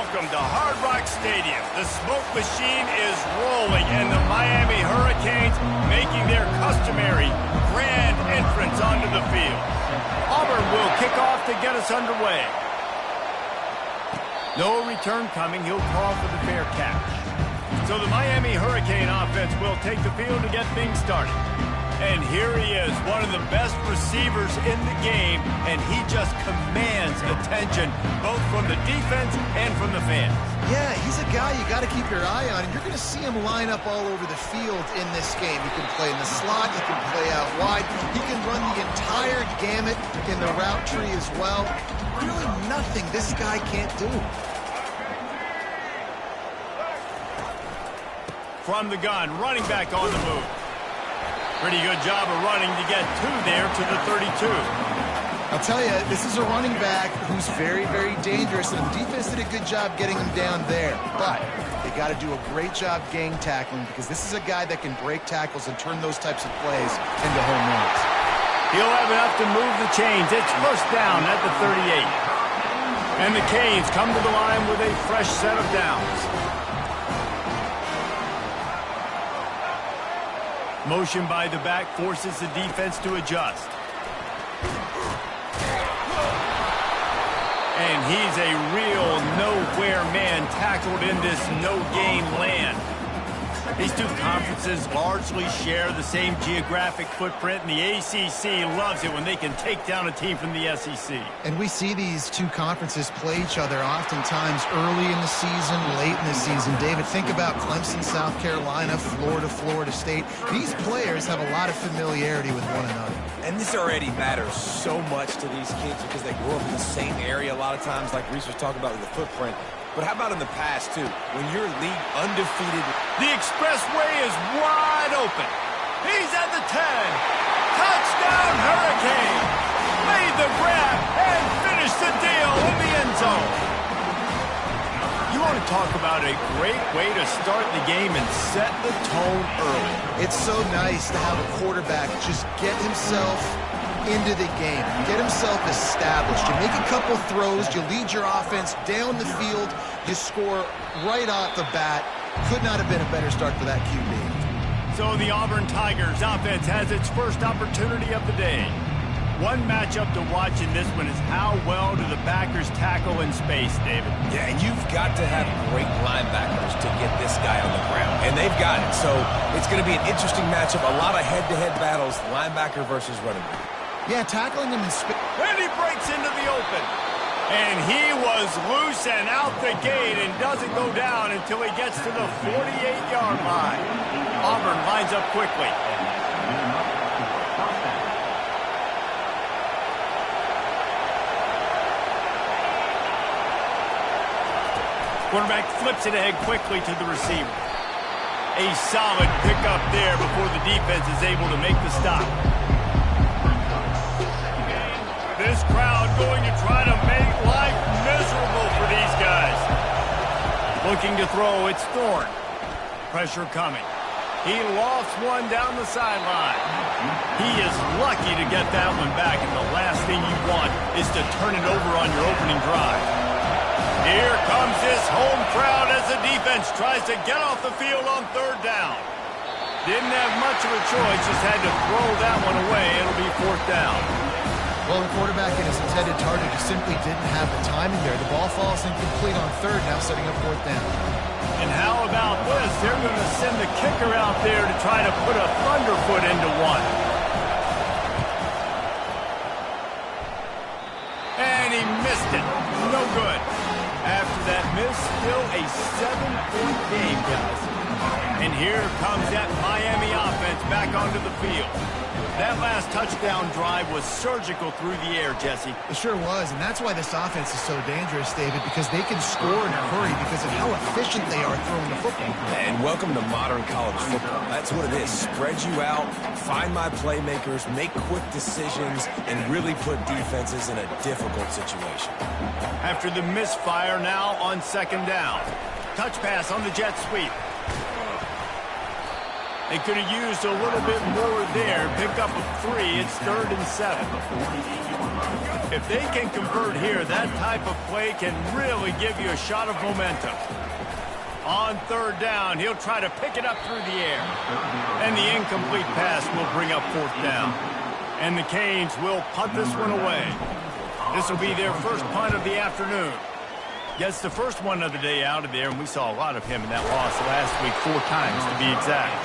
welcome to Hard Rock Stadium. The smoke machine is rolling, and the Miami Hurricanes making their customary grand entrance onto the field. Auburn will kick off to get us underway. No return coming. He'll call for the fair catch. So the Miami Hurricane offense will take the field to get things started. And here he is, one of the best receivers in the game, and he just commands attention, both from the defense and from the fans. Yeah, he's a guy you got to keep your eye on, and you're going to see him line up all over the field in this game. He can play in the slot, he can play out wide, he can run the entire gamut in the route tree as well. Really nothing this guy can't do. From the gun, running back on the move. Pretty good job of running to get there to the 32. I'll tell you, this is a running back who's very, very dangerous, and the defense did a good job getting him down there. But they got to do a great job gang tackling, because this is a guy that can break tackles and turn those types of plays into home runs. He'll have enough to move the chains. It's first down at the 38. And the Canes come to the line with a fresh set of downs. Motion by the back forces the defense to adjust. And he's a real nowhere man tackled in this no-gain land. These two conferences largely share the same geographic footprint, and the ACC loves it when they can take down a team from the SEC. And we see these two conferences play each other oftentimes early in the season, late in the season. David, think about Clemson, South Carolina, Florida, Florida State. These players have a lot of familiarity with one another. And this already matters so much to these kids because they grew up in the same area a lot of times, like Reese was talking about with the footprint. But how about in the past, too? When you're league undefeated. The expressway is wide open. He's at the 10. Touchdown, Hurricane. Made the grab and finished the deal in the end zone. You want to talk about a great way to start the game and set the tone early. It's so nice to have a quarterback just get himself into the game, get himself established. You make a couple throws, you lead your offense down the field, you score right off the bat. Could not have been a better start for that QB. So the Auburn Tigers offense has its first opportunity of the day. One matchup to watch in this one is how well do the backers tackle in space, David? Yeah, and you've got to have great linebackers to get this guy on the ground, and they've got it. So it's going to be an interesting matchup, a lot of head-to-head battles, linebacker versus running back. Yeah, tackling him in space. And he breaks into the open. And he was loose and out the gate and doesn't go down until he gets to the 48-yard line. Auburn lines up quickly. Quarterback flips it ahead quickly to the receiver. A solid pickup there before the defense is able to make the stop. This crowd going to try to make life miserable for these guys. Looking to throw, it's Thorne. Pressure coming. He lofts one down the sideline. He is lucky to get that one back, and the last thing you want is to turn it over on your opening drive. Here comes this home crowd as the defense tries to get off the field on third down. Didn't have much of a choice, just had to throw that one away. It'll be fourth down. Well, the quarterback and his intended target just simply didn't have the timing there. The ball falls incomplete on third, now setting up fourth down. And how about this? They're going to send the kicker out there to try to put a thunderfoot into one. And he missed it. No good. After that miss, still a 7-point game, guys. And here comes that Miami offense back onto the field. That last touchdown drive was surgical through the air, Jesse. It sure was, and that's why this offense is so dangerous, David, because they can score in a hurry because of how efficient they are throwing the football. And welcome to modern college football. That's what it is. Spread you out, find my playmakers, make quick decisions, and really put defenses in a difficult situation. After the misfire, now on second down. Touch pass on the jet sweep. They could have used a little bit more there. Pick up a 3. It's 3rd and 7. If they can convert here, that type of play can really give you a shot of momentum. On 3rd down, he'll try to pick it up through the air. And the incomplete pass will bring up 4th down. And the Canes will punt this one away. This will be their first punt of the afternoon. Gets the first one of the day out of there, and we saw a lot of him in that loss last week, 4 times to be exact.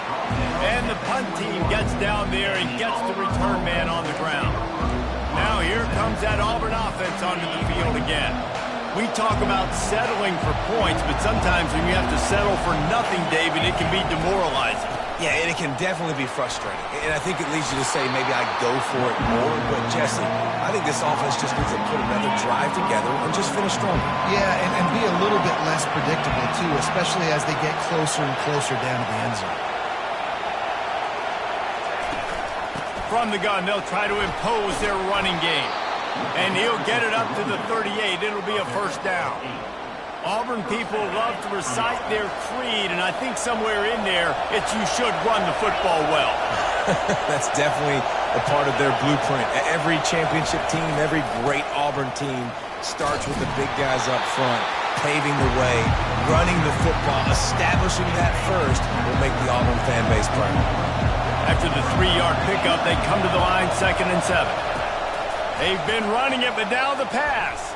And the punt team gets down there and gets the return man on the ground. Now here comes that Auburn offense onto the field again. We talk about settling for points, but sometimes when you have to settle for nothing, David, it can be demoralizing. Yeah, and it can definitely be frustrating. And I think it leads you to say maybe I go for it more. But, Jesse, I think this offense just needs to put another drive together and just finish stronger. Yeah, and be a little bit less predictable, too, especially as they get closer and closer down to the end zone. From the gun, they'll try to impose their running game. And he'll get it up to the 38. It'll be a 1st down. Auburn people love to recite their creed, and I think somewhere in there, it's you should run the football well. That's definitely a part of their blueprint. Every championship team, every great Auburn team starts with the big guys up front, paving the way, running the football, establishing that first will make the Auburn fan base proud. After the 3-yard pickup, they come to the line 2nd and 7. They've been running it, but now the pass.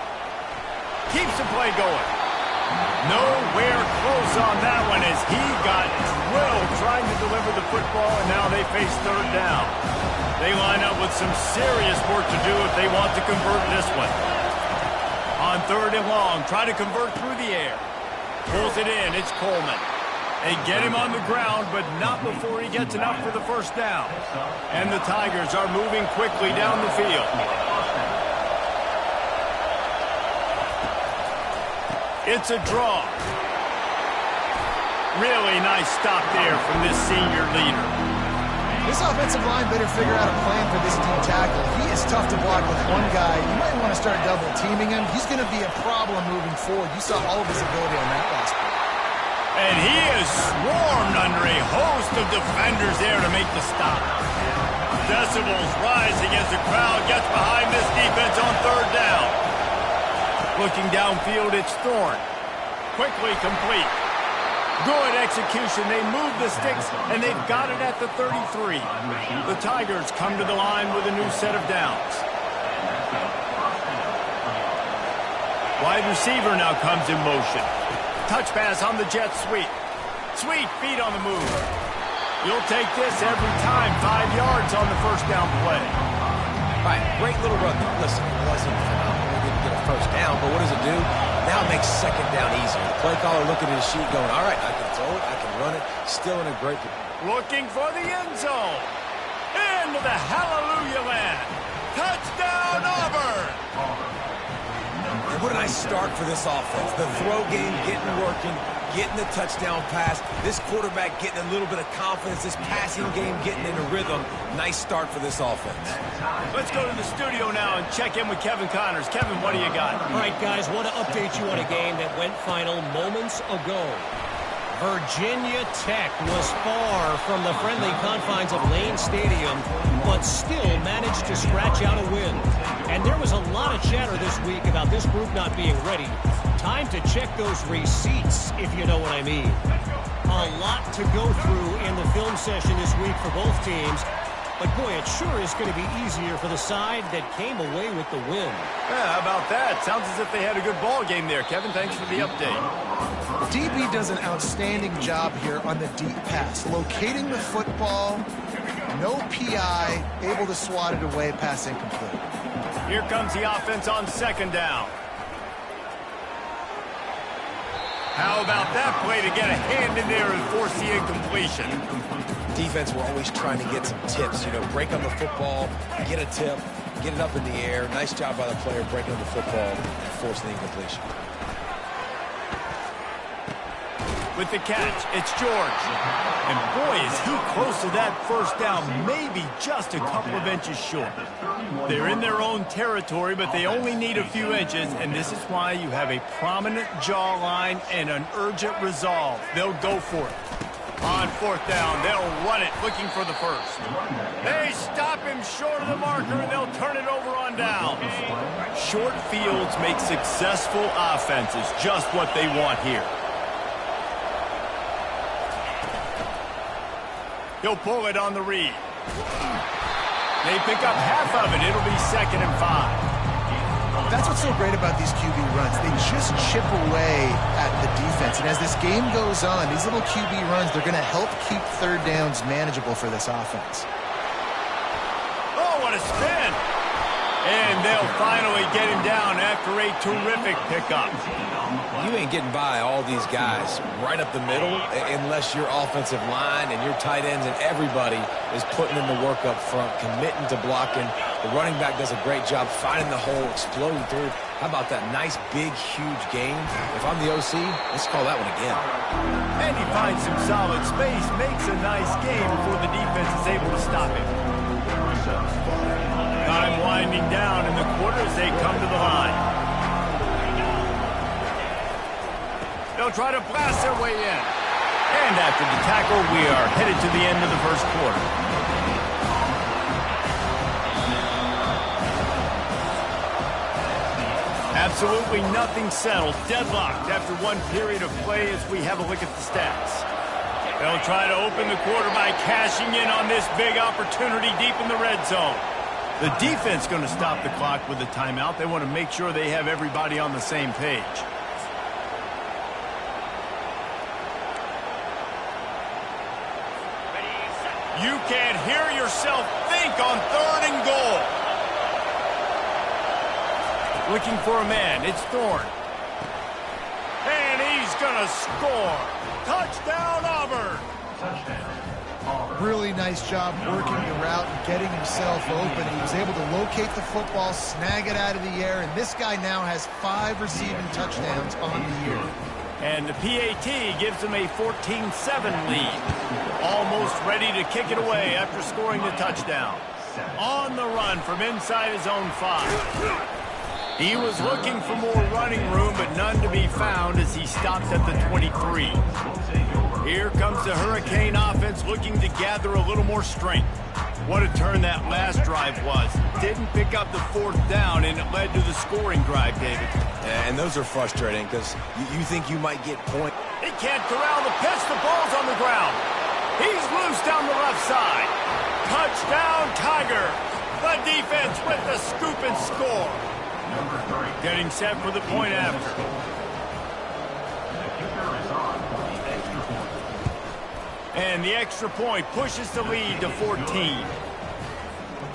Keeps the play going. Nowhere close on that one as he got drilled trying to deliver the football, and now they face 3rd down. They line up with some serious work to do if they want to convert this one. On 3rd and long, try to convert through the air. Pulls it in, it's Coleman. They get him on the ground, but not before he gets enough for the 1st down. And the Tigers are moving quickly down the field. It's a draw. Really nice stop there from this senior leader. This offensive line better figure out a plan for this deep tackle. He is tough to block with one guy. You might want to start double teaming him. He's going to be a problem moving forward. You saw all of his ability on that last play. And he is swarmed under a host of defenders there to make the stop. Decibels rising as the crowd gets behind this defense on 3rd down. Looking downfield, it's Thorne. Quickly complete. Good execution. They move the sticks, and they've got it at the 33. The Tigers come to the line with a new set of downs. Wide receiver now comes in motion. Touch pass on the jet sweep. Sweet feet on the move. You'll take this every time. 5 yards on the 1st down play. All right, great little run. Listen, it wasn't phenomenal. Didn't get a 1st down, but what does it do? Now it makes 2nd down easier. The play caller looking at his sheet going, all right, I can throw it, I can run it. Still in a great... Looking for the end zone. Into the hallelujah land. Touchdown, Auburn! What a nice start for this offense. The throw game getting working, getting the touchdown pass. This quarterback getting a little bit of confidence. This passing game getting in a rhythm. Nice start for this offense. Let's go to the studio now and check in with Kevin Connors. Kevin, what do you got? All right, guys, want to update you on a game that went final moments ago. Virginia Tech was far from the friendly confines of Lane Stadium, but still managed to scratch out a win. And there was a lot of chatter this week about this group not being ready. Time to check those receipts, if you know what I mean. A lot to go through in the film session this week for both teams. But, boy, it sure is going to be easier for the side that came away with the win. Yeah, how about that? Sounds as if they had a good ball game there. Kevin, thanks for the update. DB does an outstanding job here on the deep pass. Locating the football, no PI, able to swat it away, pass incomplete. Here comes the offense on 2nd down. How about that play to get a hand in there and force the incompletion? Defense, we're always trying to get some tips. You know, break on the football, get a tip, get it up in the air. Nice job by the player breaking on the football and forcing the incompletion. With the catch, it's George. And boy, is he close to that 1st down, maybe just a couple of inches short. They're in their own territory, but they only need a few inches, and this is why you have a prominent jawline and an urgent resolve. They'll go for it. On fourth down, they'll run it, looking for the first. They stop him short of the marker, and they'll turn it over on downs. Short fields make successful offenses just what they want here. He'll pull it on the read. They pick up half of it. It'll be 2nd and 5. That's what's so great about these QB runs. They just chip away at the defense. And as this game goes on, these little QB runs, they're going to help keep third downs manageable for this offense. Oh, what a spin! And they'll finally get him down after a terrific pickup. You ain't getting by all these guys right up the middle unless your offensive line and your tight ends and everybody is putting in the work up front, committing to blocking. The running back does a great job finding the hole, exploding through. How about that nice, big, huge game? If I'm the OC, let's call that one again. And he finds some solid space, makes a nice game before the defense is able to stop him. Time winding down in the quarter as they come to the line. They'll try to blast their way in. And after the tackle, we are headed to the end of the first quarter. Absolutely nothing settled. Deadlocked after one period of play as we have a look at the stats. They'll try to open the quarter by cashing in on this big opportunity deep in the red zone. The defense going to stop the clock with a timeout. They want to make sure they have everybody on the same page. You can't hear yourself think on 3rd and goal. Looking for a man. It's Thorne. And he's going to score. Touchdown, Auburn. Really nice job working the route and getting himself open. He was able to locate the football, snag it out of the air, and this guy now has 5 receiving touchdowns on the year. And the PAT gives them a 14-7 lead. Almost ready to kick it away after scoring the touchdown. On the run from inside his own 5. He was looking for more running room, but none to be found as he stopped at the 23. Here comes the Hurricane offense looking to gather a little more strength. What a turn that last drive was. Didn't pick up the 4th down, and it led to the scoring drive, David. Yeah, and those are frustrating because you think you might get point. He can't corral the pitch. The ball's on the ground. He's loose down the left side. Touchdown, Tiger. The defense with the scoop and score. Getting set for the point after. And the extra point pushes the lead to 14.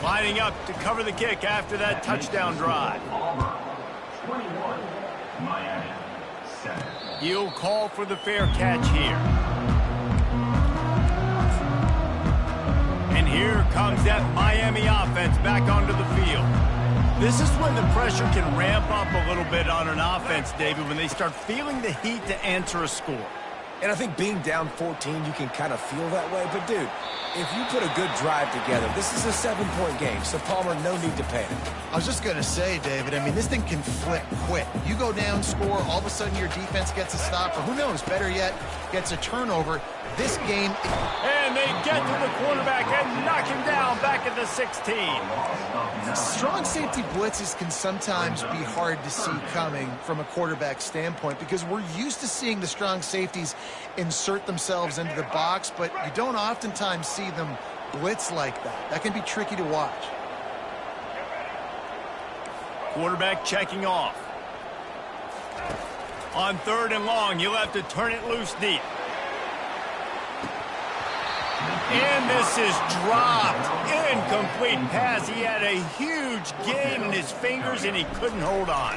Lining up to cover the kick after that touchdown drive. He'll call for the fair catch here. And here comes that Miami offense back onto the field. This is when the pressure can ramp up a little bit on an offense, David, when they start feeling the heat to answer a score. And I think being down 14, you can kind of feel that way. But, dude, if you put a good drive together, this is a 7-point game. So, Palmer, no need to panic. I was just going to say, David, I mean, this thing can flip quick. You go down, score, all of a sudden your defense gets a stop, or who knows, better yet, gets a turnover. This game... And they get to the quarterback and knock him down back at the 16. Strong safety blitzes can sometimes be hard to see coming from a quarterback standpoint because we're used to seeing the strong safeties insert themselves into the box, but you don't oftentimes see them blitz like that. That can be tricky to watch. Quarterback checking off. On 3rd and long, you'll have to turn it loose deep. And this is dropped. Incomplete pass. He had a huge gain in his fingers, and he couldn't hold on.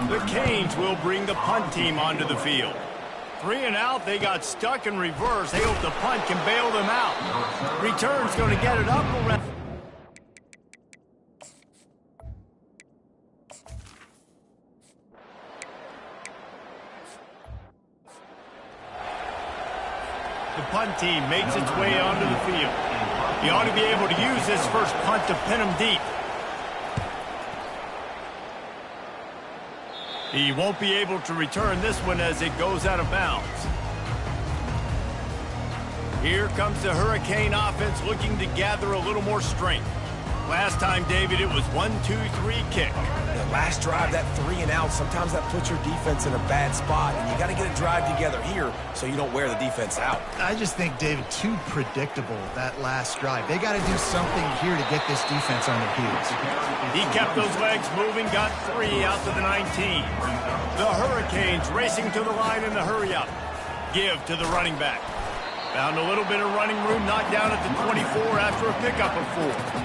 The Canes will bring the punt team onto the field. 3 and out. They got stuck in reverse. They hope the punt can bail them out. Return's going to get it up around. The punt team makes its way onto the field. He ought to be able to use this first punt to pin him deep. He won't be able to return this one as it goes out of bounds. Here comes the Hurricane offense looking to gather a little more strength. Last time, David, it was 1-2-3 kick. The last drive, that 3 and out, sometimes that puts your defense in a bad spot, and you got to get a drive together here so you don't wear the defense out. I just think, David, too predictable, that last drive. They got to do something here to get this defense on their heels. He kept those legs moving, got 3 out to the 19. The Hurricanes racing to the line in the hurry-up. Give to the running back. Found a little bit of running room, knocked down at the 24 after a pickup of 4.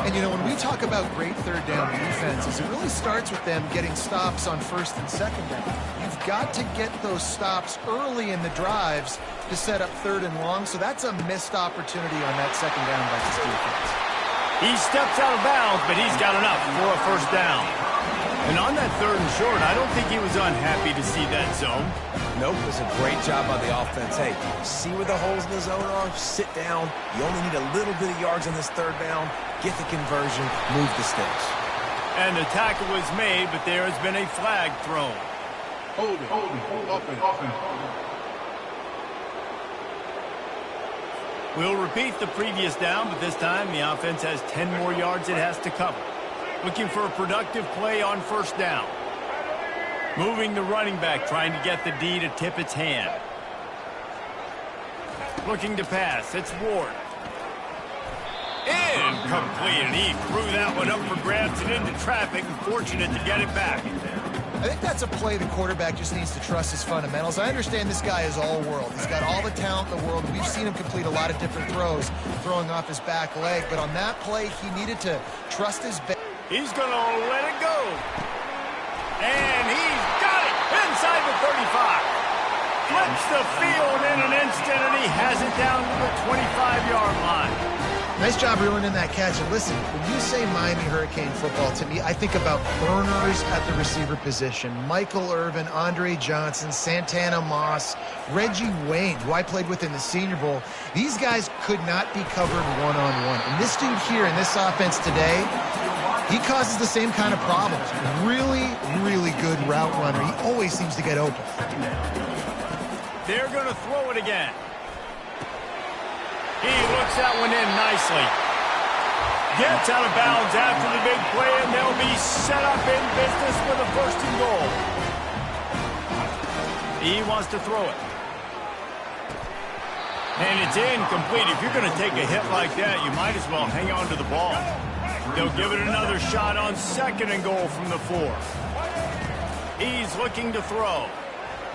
And, you know, when we talk about great third down defenses, it really starts with them getting stops on first and second down. You've got to get those stops early in the drives to set up third and long, so that's a missed opportunity on that second down by this defense. He steps out of bounds, but he's got enough for a first down. And on that third and short, I don't think he was unhappy to see that zone. Nope, it was a great job by the offense. Hey, see where the holes in the zone are? Sit down. You only need a little bit of yards on this third down. Get the conversion, move the sticks. And the tackle was made, but there has been a flag thrown. Hold it. Offense. We'll repeat the previous down, but this time the offense has 10 more yards it has to cover. Looking for a productive play on first down. Moving the running back, trying to get the D to tip its hand. Looking to pass, it's Ward. Incomplete, and he threw that one up for grabs and into traffic, and fortunate to get it back. I think that's a play the quarterback just needs to trust his fundamentals. I understand this guy is all-world. He's got all the talent in the world. We've seen him complete a lot of different throws, throwing off his back leg. But on that play, he needed to trust his... He's going to let it go. And he's got it inside the 35. Flips the field in an instant, and he has it down to the 25-yard line. Nice job reeling in that catch. And listen, when you say Miami Hurricane football, to me, I think about burners at the receiver position. Michael Irvin, Andre Johnson, Santana Moss, Reggie Wayne, who I played with in the Senior Bowl. These guys could not be covered one-on-one. And this dude here in this offense today, he causes the same kind of problems. Really, really good route runner. He always seems to get open. They're going to throw it again. He looks that one in nicely. Gets out of bounds after the big play, and they'll be set up in business with a first and goal. He wants to throw it. And it's incomplete. If you're going to take a hit like that, you might as well hang on to the ball. They'll give it another shot on second and goal from the 4. He's looking to throw.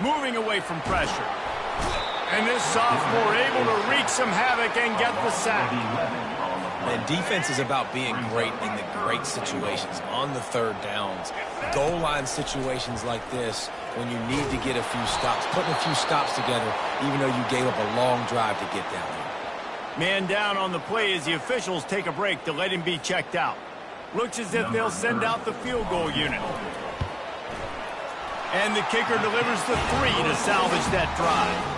Moving away from pressure. And this sophomore able to wreak some havoc and get the sack. And defense is about being great in the great situations, on the third downs, goal line situations like this, when you need to get a few stops, putting a few stops together, even though you gave up a long drive to get down there. Man down on the play as the officials take a break to let him be checked out. Looks as if they'll send out the field goal unit. And the kicker delivers the 3 to salvage that drive.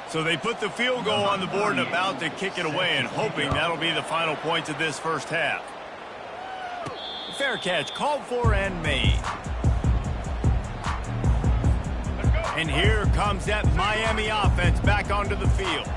So they put the field goal on the board and about to kick it away, and hoping that'll be the final points of this first half. Fair catch called for and made. And here comes that Miami offense back onto the field.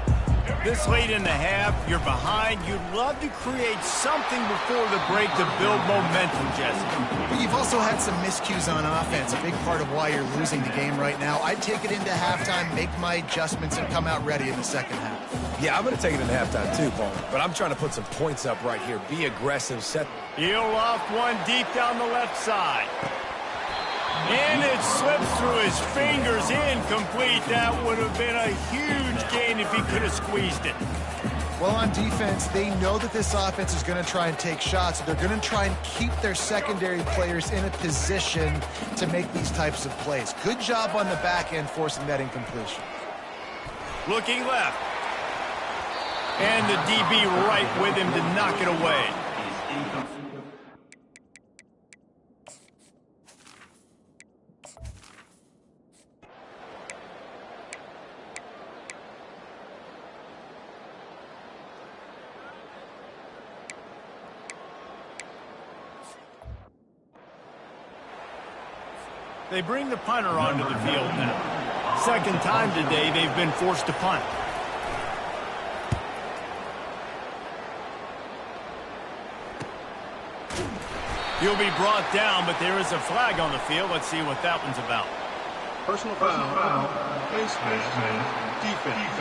This late in the half, you're behind. You'd love to create something before the break to build momentum, Jesse. But you've also had some miscues on offense, a big part of why you're losing the game right now. I'd take it into halftime, make my adjustments, and come out ready in the second half. Yeah, I'm going to take it into halftime too, Paul. But I'm trying to put some points up right here. Be aggressive, set. He'll loft one deep down the left side. And it slips through his fingers, incomplete. That would have been a huge gain if he could have squeezed it. Well, on defense, they know that this offense is going to try and take shots. They're going to try and keep their secondary players in a position to make these types of plays. Good job on the back end forcing that incompletion. Looking left. And the DB right with him to knock it away. They bring the punter onto the field now. Second time today they've been forced to punt. He'll be brought down, but there is a flag on the field. Let's see what that one's about. Personal foul. Face mask. Defense.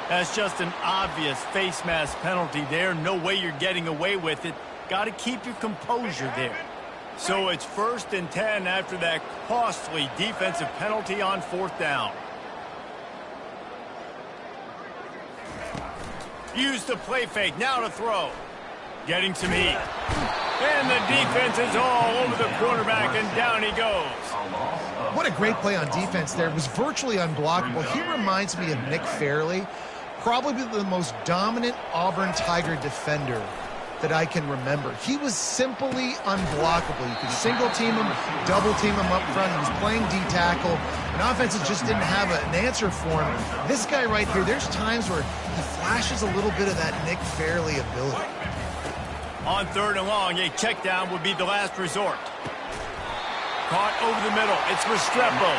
That's just an obvious face mask penalty there. No way you're getting away with it. Got to keep your composure there. So it's 1st and 10 after that costly defensive penalty on 4th down. Use the play fake. Now to throw. Getting some heat. And the defense is all over the quarterback, and down he goes. What a great play on defense there. It was virtually unblockable. He reminds me of Nick Fairley, probably the most dominant Auburn Tiger defender that I can remember. He was simply unblockable. You could single team him, double team him up front. He was playing D-tackle, and offenses just didn't have an answer for him. This guy right here, there's times where he flashes a little bit of that Nick Fairley ability. On 3rd and long, a check down would be the last resort. Caught over the middle. It's Restrepo.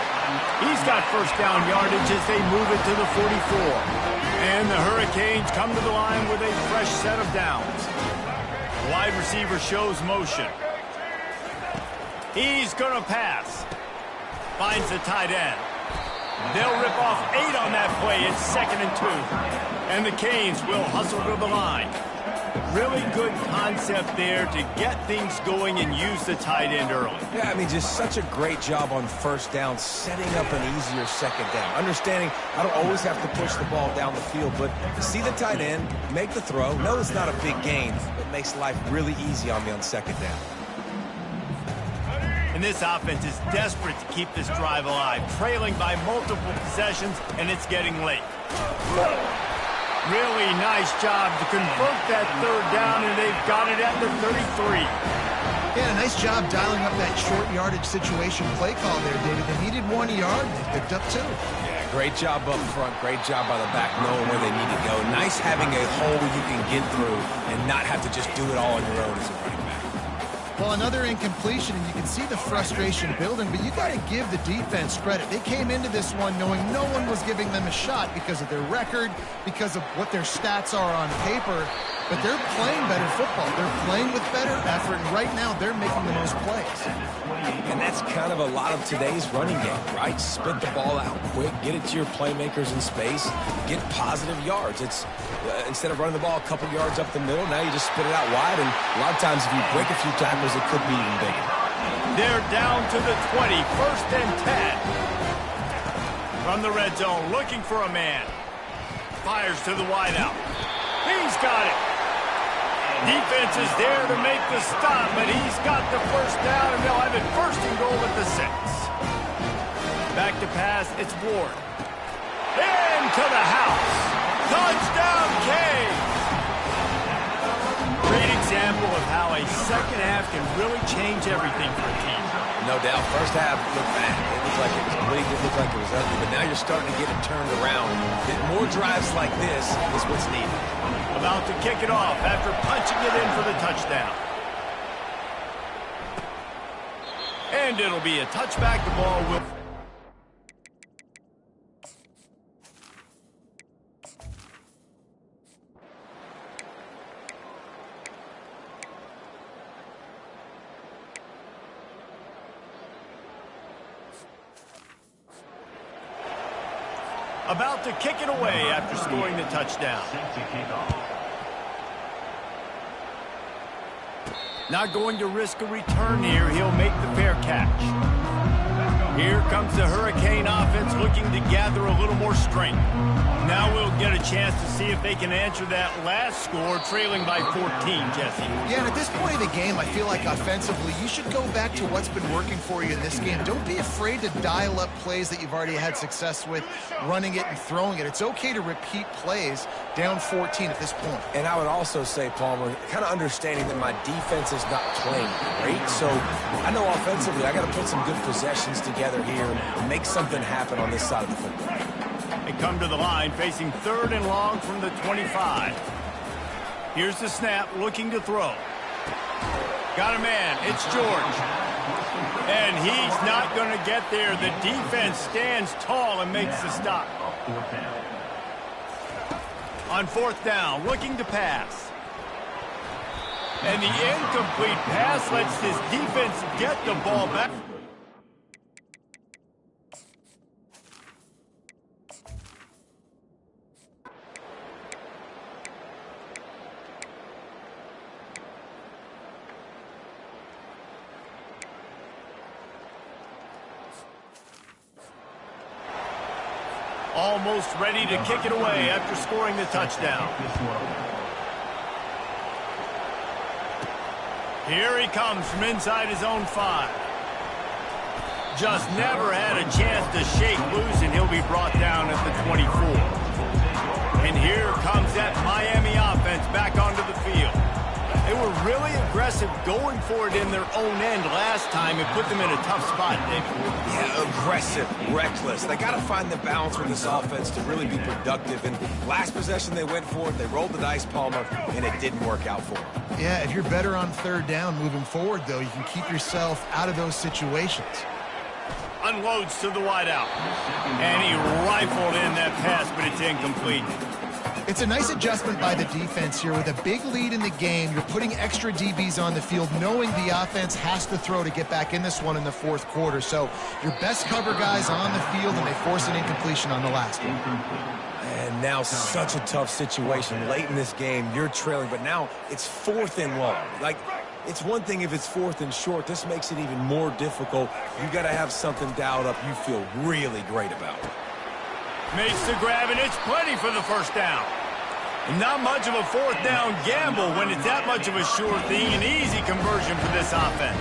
He's got first down yardage as they move it to the 44. And the Hurricanes come to the line with a fresh set of downs. Wide receiver shows motion. He's going to pass. Finds the tight end. They'll rip off 8 on that play. It's 2nd and 2. And the Canes will hustle to the line. Really good concept there to get things going and use the tight end early. Yeah, I mean, just such a great job on 1st down, setting up an easier 2nd down. Understanding I don't always have to push the ball down the field, but see the tight end, make the throw. No, it's not a big gain. It makes life really easy on me on 2nd down. And this offense is desperate to keep this drive alive, trailing by multiple possessions, and it's getting late. Really nice job to convert that 3rd down, and they've got it at the 33. Yeah, nice job dialing up that short yardage situation play call there, David. They needed 1 yard, they picked up 2. Yeah, great job up front, great job by the back, knowing where they need to go. Nice having a hole you can get through and not have to just do it all on your own as a running back. Well, another incompletion, and you can see the frustration building, but you got to give the defense credit. They came into this one knowing no one was giving them a shot because of their record, because of what their stats are on paper, but they're playing better football. They're playing with better effort, and right now they're making the most plays. And that's kind of a lot of today's running game, right? Spit the ball out quick, get it to your playmakers in space, get positive yards. It's instead of running the ball a couple yards up the middle, now you just spit it out wide, and a lot of times if you break a few tackles, it could be even bigger. They're down to the 20, 1st and 10. From the red zone, looking for a man. Fires to the wideout. He's got it. Defense is there to make the stop, but he's got the 1st down, and they'll have it 1st and goal at the 6. Back to pass, it's Ward. Into the house. Touchdown, Canes! Great example of how a 2nd half can really change everything for a team. No doubt. 1st half looked bad. It looked like it was bleak. It looked like it was ugly. But now you're starting to get it turned around. More drives like this is what's needed. About to kick it off after punching it in for the touchdown. And it'll be a touchback. The ball will... About to kick it away after scoring the touchdown. Not going to risk a return here. He'll make the fair catch. Here comes the Hurricane offense looking to gather a little more strength. Now we'll get a chance to see if they can answer that last score, trailing by 14, Jesse. Yeah, and at this point of the game, I feel like offensively, you should go back to what's been working for you in this game. Don't be afraid to dial up plays that you've already had success with, running it and throwing it. It's okay to repeat plays down 14 at this point. And I would also say, Palmer, kind of understanding that my defense is not playing great, so I know offensively I got to put some good possessions together here and make something happen on this side of the football. They come to the line facing 3rd and long from the 25. Here's the snap, looking to throw. Got a man, it's George. And he's not going to get there. The defense stands tall and makes the stop. On fourth down, looking to pass. And the incomplete pass lets his defense get the ball back. Almost ready to kick it away after scoring the touchdown. Here he comes from inside his own 5. Just never had a chance to shake loose, and he'll be brought down at the 24. And here comes that Miami offense back onto the field. They were really aggressive going for it in their own end last time. It put them in a tough spot. Yeah, aggressive, reckless. They got to find the balance with this offense to really be productive. And last possession they went for it, they rolled the dice, Palmer, and it didn't work out for them. Yeah, if you're better on third down moving forward, though, you can keep yourself out of those situations. Unloads to the wideout. And he rifled in that pass, but it's incomplete. It's a nice adjustment by the defense here. With a big lead in the game, you're putting extra DBs on the field, knowing the offense has to throw to get back in this one in the fourth quarter. So your best cover guys on the field, and they force an incompletion on the last one. And now such a tough situation. Late in this game, you're trailing, but now it's 4th and long. Like, it's one thing if it's 4th and short. This makes it even more difficult. You got to have something dialed up you feel really great about. Makes the grab, and it's plenty for the first down. Not much of a fourth down gamble when it's that much of a sure thing. An easy conversion for this offense.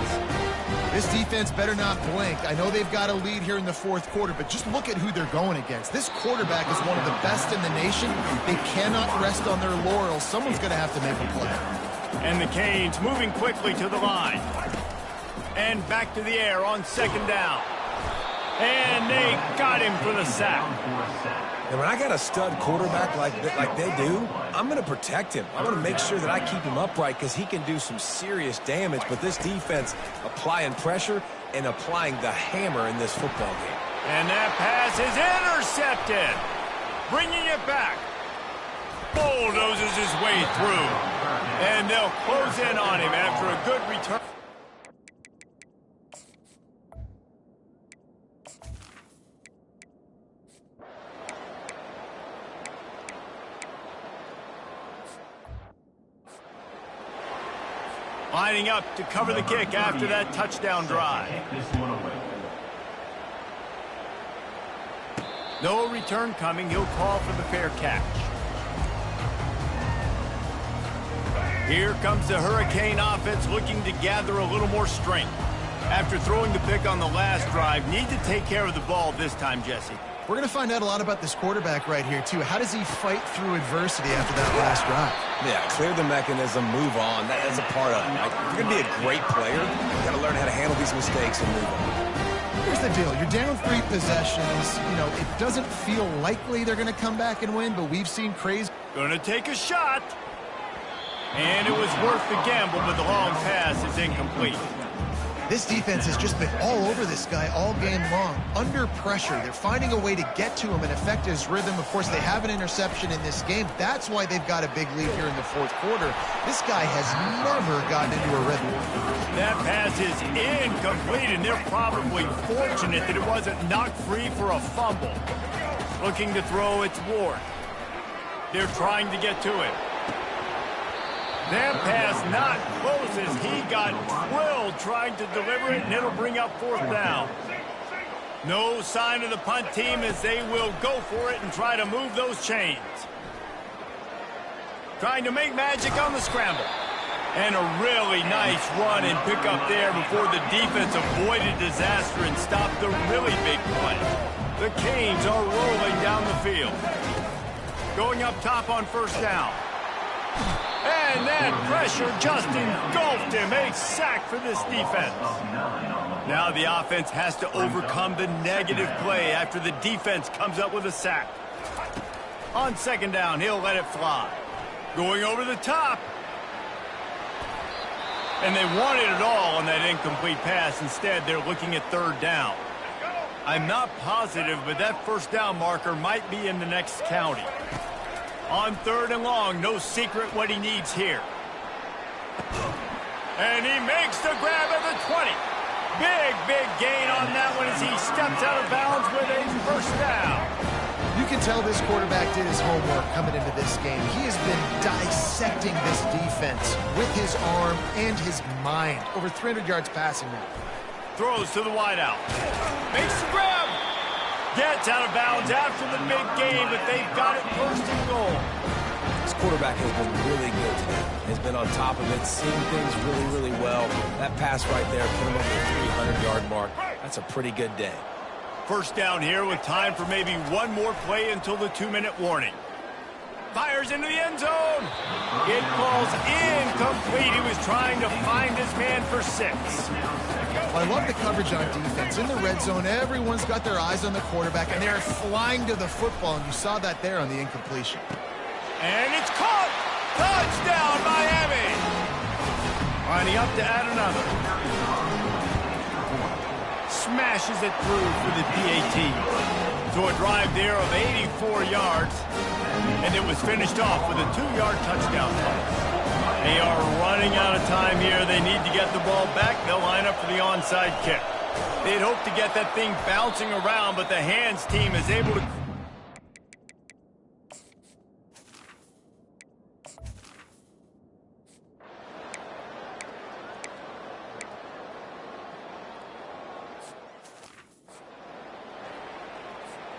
This defense better not blink. I know they've got a lead here in the fourth quarter, but just look at who they're going against. This quarterback is one of the best in the nation. They cannot rest on their laurels. Someone's going to have to make a play. And the Canes moving quickly to the line. And back to the air on second down. And they got him for the sack. And when I got a stud quarterback like they do, I'm going to protect him. I'm going to make sure that I keep him upright because he can do some serious damage. But this defense applying pressure and applying the hammer in this football game. And that pass is intercepted. Bringing it back. Bulldozes his way through. And they'll close in on him after a good return. Lining up to cover the kick after that touchdown drive. No return coming. He'll call for the fair catch. Here comes the Hurricane offense looking to gather a little more strength. After throwing the pick on the last drive, need to take care of the ball this time, Jesse. We're going to find out a lot about this quarterback right here, too. How does he fight through adversity after that last drive? Yeah, clear the mechanism, move on. That's a part of it. Like, if you're going to be a great player, you got to learn how to handle these mistakes and move on. Here's the deal. You're down 3 possessions. You know, it doesn't feel likely they're going to come back and win, but we've seen crazy. Going to take a shot. And it was worth the gamble, but the long pass is incomplete. This defense has just been all over this guy all game long. Under pressure, they're finding a way to get to him and affect his rhythm. Of course, they have an interception in this game. That's why they've got a big lead here in the fourth quarter. This guy has never gotten into a rhythm. That pass is incomplete, and they're probably fortunate that it wasn't knocked free for a fumble. Looking to throw, it's Ward. They're trying to get to it. That pass not close as he got drilled trying to deliver it, and it'll bring up fourth down. No sign of the punt team as they will go for it and try to move those chains. Trying to make magic on the scramble. And a really nice run and pick up there before the defense avoided disaster and stopped the really big play. The Canes are rolling down the field. Going up top on first down. And that pressure just engulfed him. A sack for this defense. Now the offense has to overcome the negative play after the defense comes up with a sack. On second down, he'll let it fly. Going over the top. And they wanted it all on that incomplete pass. Instead, they're looking at third down. I'm not positive, but that first down marker might be in the next county. On third and long, no secret what he needs here. And he makes the grab at the 20. Big gain on that one as he steps out of bounds with a first down. You can tell this quarterback did his homework coming into this game. He has been dissecting this defense with his arm and his mind. Over 300 yards passing now. Throws to the wideout. Makes the grab. Gets out of bounds after the big gain, but they've got it first and goal. This quarterback has been really good today. Has been on top of it, seeing things really well. That pass right there put him over the 300-yard mark. That's a pretty good day. First down here with time for maybe one more play until the 2-minute warning. Fires into the end zone. It falls incomplete. He was trying to find his man for 6. Well, I love the coverage on defense. In the red zone, everyone's got their eyes on the quarterback, and they're flying to the football, and you saw that there on the incompletion. And it's caught! Touchdown, Miami! Lining up to add another. Smashes it through for the PAT. So a drive there of 84 yards, and it was finished off with a 2-yard touchdown pass. They are running out of time here. They need to get the ball back. They'll line up for the onside kick. They'd hoped to get that thing bouncing around, but the hands team is able to...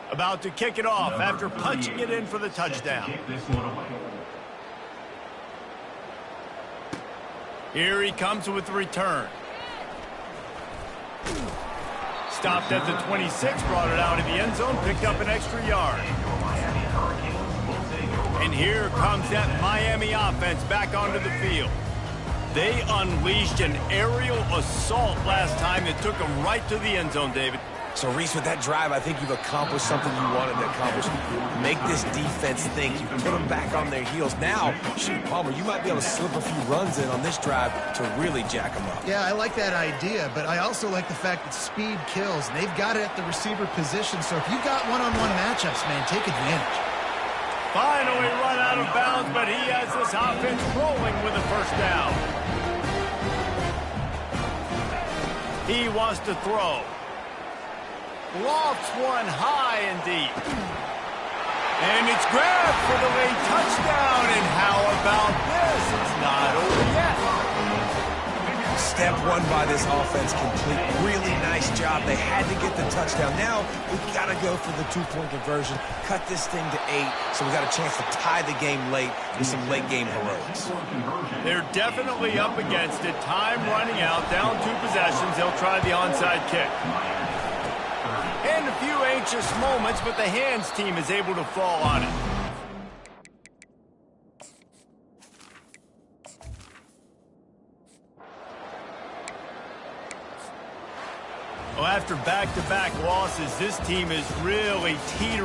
About to kick it off after punching it in for the touchdown. Here he comes with the return. Stopped at the 26, brought it out of the end zone, picked up an extra yard. And here comes that Miami offense back onto the field. They unleashed an aerial assault last time that took them right to the end zone, David. So, Reese, with that drive, I think you've accomplished something you wanted to accomplish. Make this defense think. You put them back on their heels. Now, shoot, Palmer, you might be able to slip a few runs in on this drive to really jack them up. Yeah, I like that idea, but I also like the fact that speed kills. They've got it at the receiver position, so if you've got one-on-one matchups, man, take advantage. Finally run out of bounds, but he has this offense rolling with a first down. He wants to throw. Lofts one high and deep. And it's grabbed for the late touchdown. And how about this? It's not over yet. Step one by this offense complete. Really nice job. They had to get the touchdown. Now, we've got to go for the 2-point conversion. Cut this thing to 8, so we got a chance to tie the game late with some late-game heroics. They're definitely up against it. Time running out. Down 2 possessions. They'll try the onside kick. And a few anxious moments, but the hands team is able to fall on it. Well, after back-to-back losses, this team is really teetering.